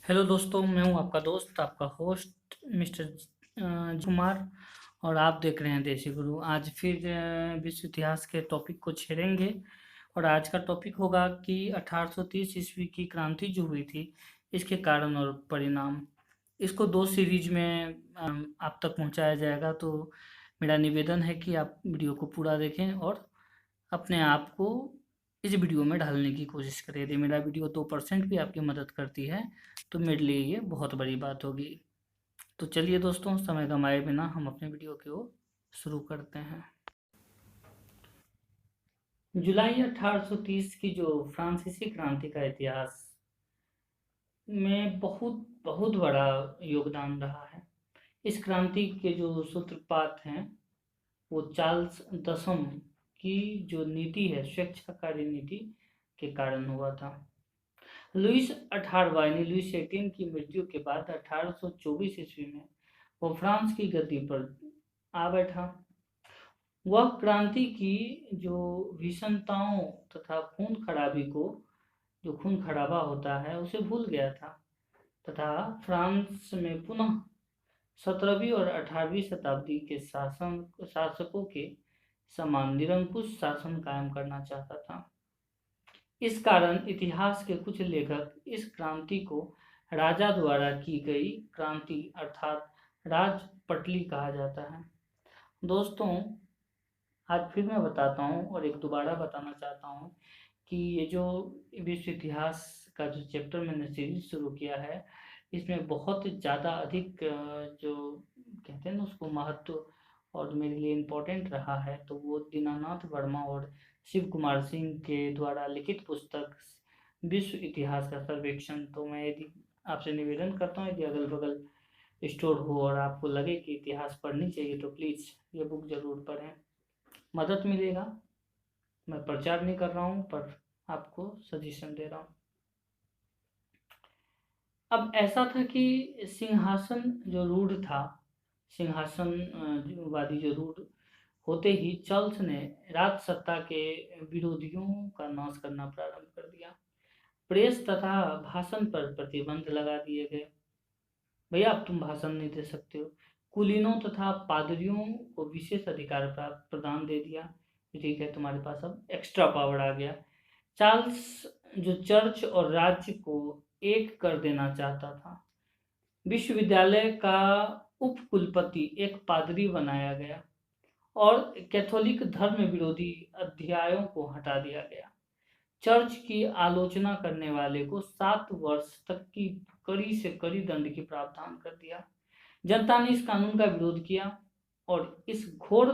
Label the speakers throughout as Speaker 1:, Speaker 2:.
Speaker 1: Hello दोस्तों, मैं हूं आपका दोस्त, आपका होस्ट मिस्टर कुमार। और आप देख रहे हैं देसी गुरु। आज फिर विश्व इतिहास के टॉपिक को छेड़ेंगे। और आज का टॉपिक होगा कि 1830 ईस्वी की क्रांति जो हुई थी, इसके कारण और परिणाम। इसको दो सीरीज में आप तक पहुंचाया जाएगा। तो मेरा निवेदन है कि आप वीडियो को पूरा देखें और अपने आप को इस वीडियो में ढालने की कोशिश करें। यदि मेरा वीडियो 2% भी आपकी मदद करती है तो मेरे लिए ये बहुत बड़ी बात होगी। तो चलिए दोस्तों, समय गंवाए बिना हम अपने वीडियो की ओर शुरू करते हैं। जुलाई 1830 की जो फ्रांसीसी क्रांति का इतिहास में बहुत बहुत बड़ा योगदान रहा है। इस क्रांति के जो सूत्रपात हैं वो चार्ल्स दसम की जो नीति है, स्वेच्छाकारी नीति के कारण हुआ था। लुईस 18वां यानी लुईस 18 की मृत्यु के बाद 1824 ईस्वी में वो फ्रांस की गद्दी पर आ बैठा। वह क्रांति की जो भीषणताओं तथा खून खराबा होता है उसे भूल गया था, तथा फ्रांस में पुनः 17वीं और 18वीं शताब्दी के शासकों के समान निरंकुश शासन कायम करना चाहता था। इस कारण इतिहास के कुछ लेखक इस क्रांति को राजा द्वारा की गई क्रांति अर्थात राजपटली कहा जाता है। दोस्तों, आज फिर मैं बताता हूँ और एक दोबारा बताना चाहता हूँ कि ये जो विश्व इतिहास का जो चैप्टर मैंने सीरीज शुरू किया है, इसमें बहुत ज़्यादा अधिक जो कहते हैं ना उसको महत्व और मेरे लिए इम्पोर्टेंट रहा है, तो वो दीनानाथ वर्मा और शिव कुमार सिंह के द्वारा लिखित पुस्तक विश्व इतिहास का सर्वेक्षण। तो मैं यदि आपसे निवेदन करता हूँ, यदि अगल बगल स्टोर हो और आपको लगे कि इतिहास पढ़नी चाहिए तो प्लीज़ ये बुक ज़रूर पढ़ें, मदद मिलेगा। मैं प्रचार नहीं कर रहा हूँ पर आपको सजेशन दे रहा हूँ। अब ऐसा था कि सिंहासन जो रूढ़ था, वादी जो रूढ़ होते ही चार्ल्स ने राज सत्ता के विरोधियों का नाश करना प्रारंभ कर दिया। प्रेस तथा भाषण पर प्रतिबंध लगा दिए गए। भैया अब तुम भाषण नहीं दे सकते हो। कुलीनों तथा पादरियों को विशेष अधिकार प्रदान दे दिया। ठीक है, तुम्हारे पास अब एक्स्ट्रा पावर आ गया। चार्ल्स जो चर्च और राज्य को एक कर देना चाहता था। विश्वविद्यालय का उपकुलपति एक पादरी बनाया गया और कैथोलिक धर्म विरोधी अध्यायों को हटा दिया गया। चर्च की आलोचना करने वाले को 7 वर्ष तक की कड़ी से कड़ी दंड की प्रावधान कर दिया। जनता ने इस कानून का विरोध किया और इस घोर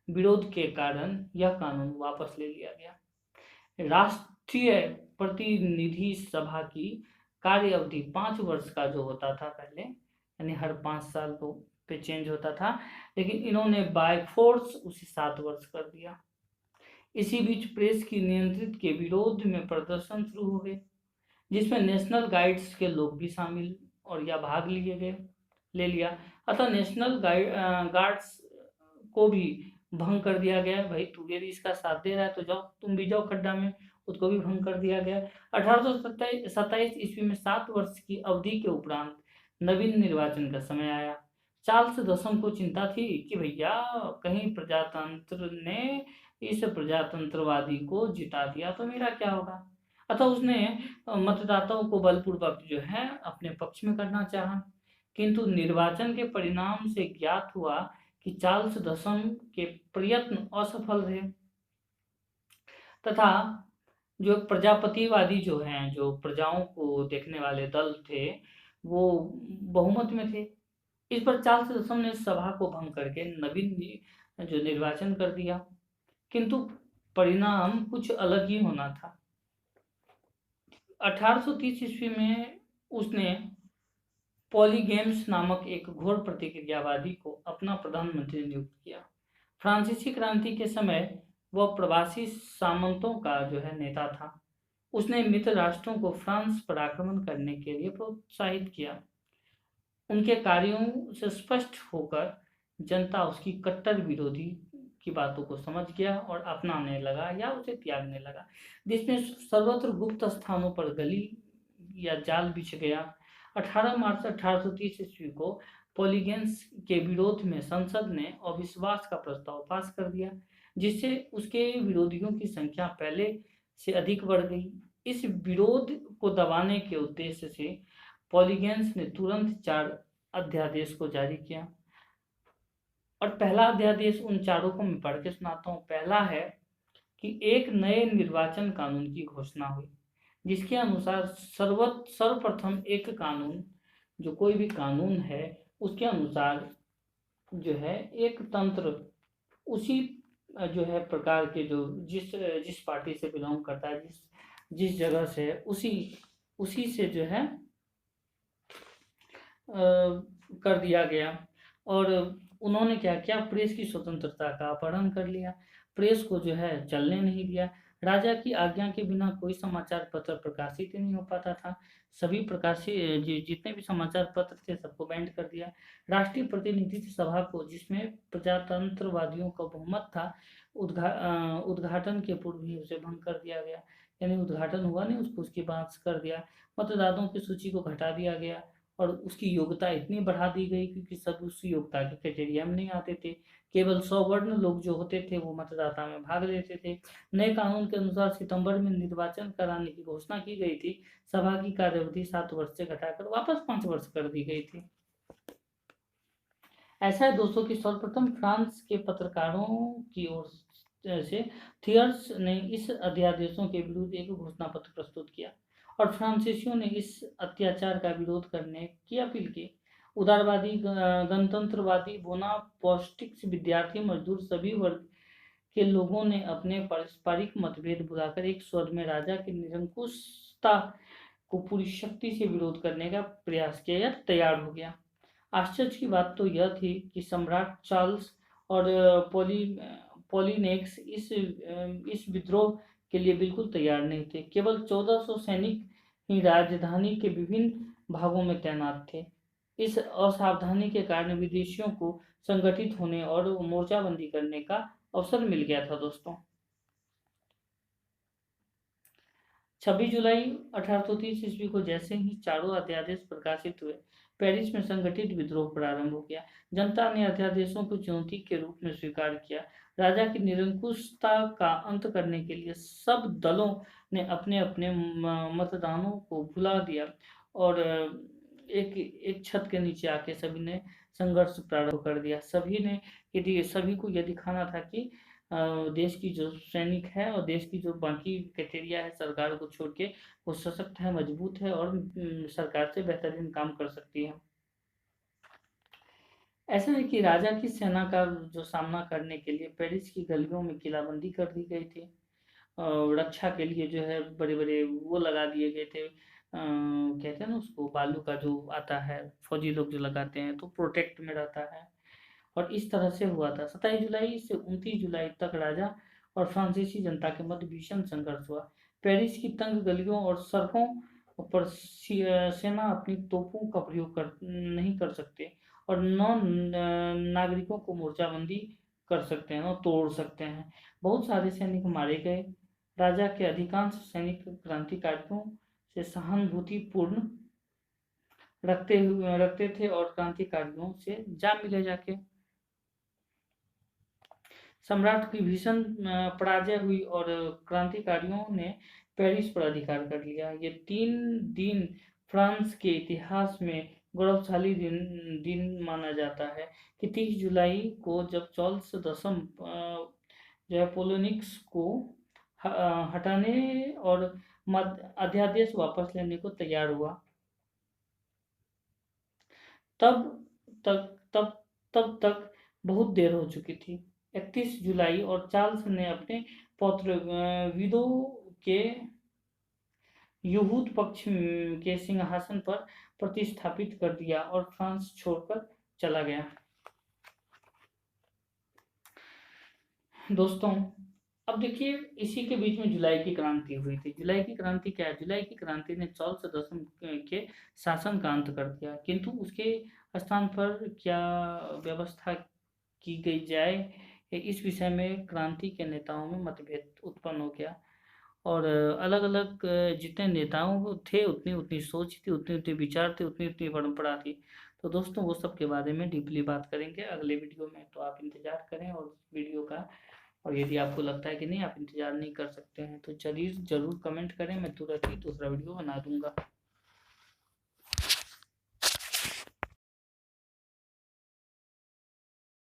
Speaker 1: विरोध के कारण यह कानून वापस ले लिया गया। राष्ट्रीय प्रतिनिधि सभा की कार्य अवधि 5 वर्ष का जो होता था पहले, यानी हर 5 साल पे चेंज होता था, लेकिन इन्होंने बाय फोर्स उसे 7 वर्ष कर दिया। इसी बीच प्रेस की नियंत्रित के विरोध में प्रदर्शन शुरू हो गए, जिसमें नेशनल गाइड्स के लोग भी शामिल और या भाग ले लिया। अतः नेशनल गार्ड्स को भी भंग कर दिया गया। भाई तू यदि इसका साथ दे रहा है तो जाओ, तुम भी जाओ खड्डा में। उसको भी भंग कर दिया गया। 1827 ईस्वी में 7 वर्ष की अवधि के उपरांत नवीन निर्वाचन का समय आया। चार्ल्स दसम को चिंता थी कि भैया कहीं प्रजातंत्र ने इस प्रजातंत्रवादी को जिता दिया तो मेरा क्या होगा। अतः उसने मतदाताओं को बलपूर्वक जो है अपने पक्ष में करना चाहा, किंतु निर्वाचन के परिणाम से ज्ञात हुआ कि चार्ल्स दसम के प्रयत्न असफल रहे, तथा जो प्रजापतिवादी जो हैं, जो प्रजाओं को देखने वाले दल थे, वो बहुमत में थे। इस पर चार्ल्स दसम ने सभा को भंग करके नवीन जो निर्वाचन कर दिया, किंतु परिणाम कुछ अलग ही होना था। 1830 ईस्वी में उसने पॉलीगेम्स नामक एक घोर प्रतिक्रियावादी को अपना प्रधानमंत्री नियुक्त किया। फ्रांसीसी क्रांति के समय वह प्रवासी सामंतों का जो है नेता था। उसने मित्र राष्ट्रों को फ्रांस पर आक्रमण करने के लिए प्रोत्साहित किया। उनके कार्यों से स्पष्ट होकर जनता उसकी कट्टर विरोधी की बातों को समझ गया और अपनाने लगा या उसे त्यागने लगा, जिसमें सर्वत्र गुप्त स्थानों पर गली या जाल बिछ गया। 18 मार्च 1830 ईस्वी को पॉलीगेंस के विरोध में संसद ने अविश्वास का प्रस्ताव पास कर दिया, जिससे उसके विरोधियों की संख्या पहले से अधिक बढ़ गई। इस विरोध को दबाने के उद्देश्य से पॉलीगेंस ने तुरंत 4 अध्यादेश को जारी किया। और पहला अध्यादेश उन चारों को मैं पढ़ के सुनाता हूँ। पहला है कि एक नए निर्वाचन कानून की घोषणा हुई, जिसके अनुसार सर्वप्रथम एक कानून, जो कोई भी कानून है उसके अनुसार जो है एक तंत्र उसी जो है प्रकार के जो जिस जिस पार्टी से बिलोंग करता है, जिस जिस जगह से है, उसी उसी से जो है कर दिया गया। और उन्होंने क्या किया, प्रेस की स्वतंत्रता का अपहरण कर लिया, प्रेस को जो है चलने नहीं दिया। राजा की आज्ञा के बिना कोई समाचार पत्र प्रकाशित ही नहीं हो पाता था। सभी प्रकाशित जितने भी समाचार पत्र थे सबको बैंड कर दिया। राष्ट्रीय प्रतिनिधि सभा को, जिसमें प्रजातंत्रवादियों का बहुमत था, उद्घाटन के पूर्व ही उसे भंग कर दिया गया। यानी उद्घाटन हुआ नहीं, उसको उसकी बात कर दिया। मतदाताओं की सूची को घटा दिया गया और उसकी योग्यता इतनी बढ़ा दी गई क्योंकि सब उस योग्यता के क्राइटेरिया में नहीं आते थे। केवल 100 वर्ण लोग जो होते थे वो मतदाता में भाग लेते थे। नए कानून के अनुसार सितंबर में निर्वाचन कराने की घोषणा की गई थी। सभा की कार्यावधि 7 वर्ष से घटाकर वापस 5 वर्ष कर दी गई थी। ऐसा है दोस्तों कि सर्वप्रथम फ्रांस के पत्रकारों की ओर से थियर्स ने इस अध्यादेशों के विरुद्ध एक घोषणा पत्र प्रस्तुत किया और फ्रांसीसियों ने इस अत्याचार का विरोध करने की अपील की। उदारवादी, गणतंत्रवादी, बोनापार्टिस्ट, विद्यार्थी, मजदूर, सभी वर्ग के लोगों ने अपने पारस्परिक मतभेद भुलाकर एक स्वर में राजा की निरंकुशता को पूरी शक्ति से विरोध करने का प्रयास किया या तैयार हो गया। आश्चर्य की बात तो यह थी कि सम्राट चार्ल्स और पॉलिनेक्स इस विद्रोह के लिए बिल्कुल तैयार नहीं थे। केवल 1400 सैनिक ही राजधानी के विभिन्न भागों में तैनात थे। इस असावधानी के कारण विदेशियों को संगठित होने और मोर्चाबंदी करने का अवसर मिल गया था दोस्तों। 26 जुलाई 1830 ईस्वी को जैसे ही चारों अध्यादेश प्रकाशित हुए, पेरिस में संगठित विद्रोह प्रारंभ हो गया। जनता ने अध्यादेशों को चुनौती के रूप में स्वीकार किया। राजा की निरंकुशता का अंत करने के लिए सब दलों ने अपने अपने मतदानों को भुला दिया और एक एक छत के नीचे आके सभी ने संघर्ष प्रारंभ कर दिया। सभी को यह दिखाना था कि देश की जो सैनिक है और देश की जो बाकी क्राइटेरिया है सरकार को छोड़ के, वो सशक्त है, मजबूत है और सरकार से बेहतरीन काम कर सकती है। ऐसा है कि राजा की सेना का जो सामना करने के लिए पेरिस की गलियों में किलाबंदी कर दी गई थी। रक्षा के लिए जो है बड़े बड़े वो लगा दिए गए थे, कहते हैं ना उसको, बालू का जो आता है, फौजी लोग जो लगाते हैं तो प्रोटेक्ट में रहता है। और इस तरह से हुआ था। 27 जुलाई से 29 जुलाई तक राजा और फ्रांसीसी जनता के मध्य भीषण संघर्ष हुआ। पेरिस की तंग गलियों और सड़कों पर सेना अपनी तोपों का प्रयोग नहीं कर सकते और नागरिकों को मोर्चाबंदी कर सकते हैं और तोड़ सकते हैं। बहुत सारे सैनिक मारे गए। राजा के अधिकांश सैनिक क्रांतिकारियों से सहानुभूतिपूर्ण रखते थे और क्रांतिकारियों से जा मिले जाके। सम्राट की भीषण पराजय हुई और क्रांतिकारियों ने पेरिस पर अधिकार कर लिया। ये 3 दिन फ्रांस के इतिहास में गौरवशाली दिन माना जाता है कि 30 जुलाई को जब चार्ल्स दसम जो है पोलोनिक्स को हटाने और अध्यादेश वापस लेने को तैयार हुआ, तब तक बहुत देर हो चुकी थी। 31 जुलाई और चार्ल्स ने अपने पौत्र विदो के यहूद पक्ष के सिंहासन पर प्रतिस्थापित कर दिया और फ्रांस छोड़कर चला गया। दोस्तों अब देखिए, इसी के बीच में जुलाई की क्रांति हुई थी। जुलाई की क्रांति क्या है? जुलाई की क्रांति ने चार्ल्स दसम के शासन का अंत कर दिया, किंतु उसके स्थान पर क्या व्यवस्था की गई जाए, इस विषय में क्रांति के नेताओं में मतभेद उत्पन्न हो गया और अलग-अलग जितने नेताओं थे, उतनी-उतनी सोच थी, उतने-उतने विचार थे, उतनी-उतनी परंपरा थी। तो दोस्तों वो सब के बारे में डीपली बात करेंगे अगले वीडियो में, तो आप इंतज़ार करें और वीडियो का। और यदि आपको लगता है कि नहीं आप इंतज़ार नहीं कर सकते हैं, तो चलिए ज़रूर कमेंट करें, मैं तुरंत ही दूसरा वीडियो बना दूँगा।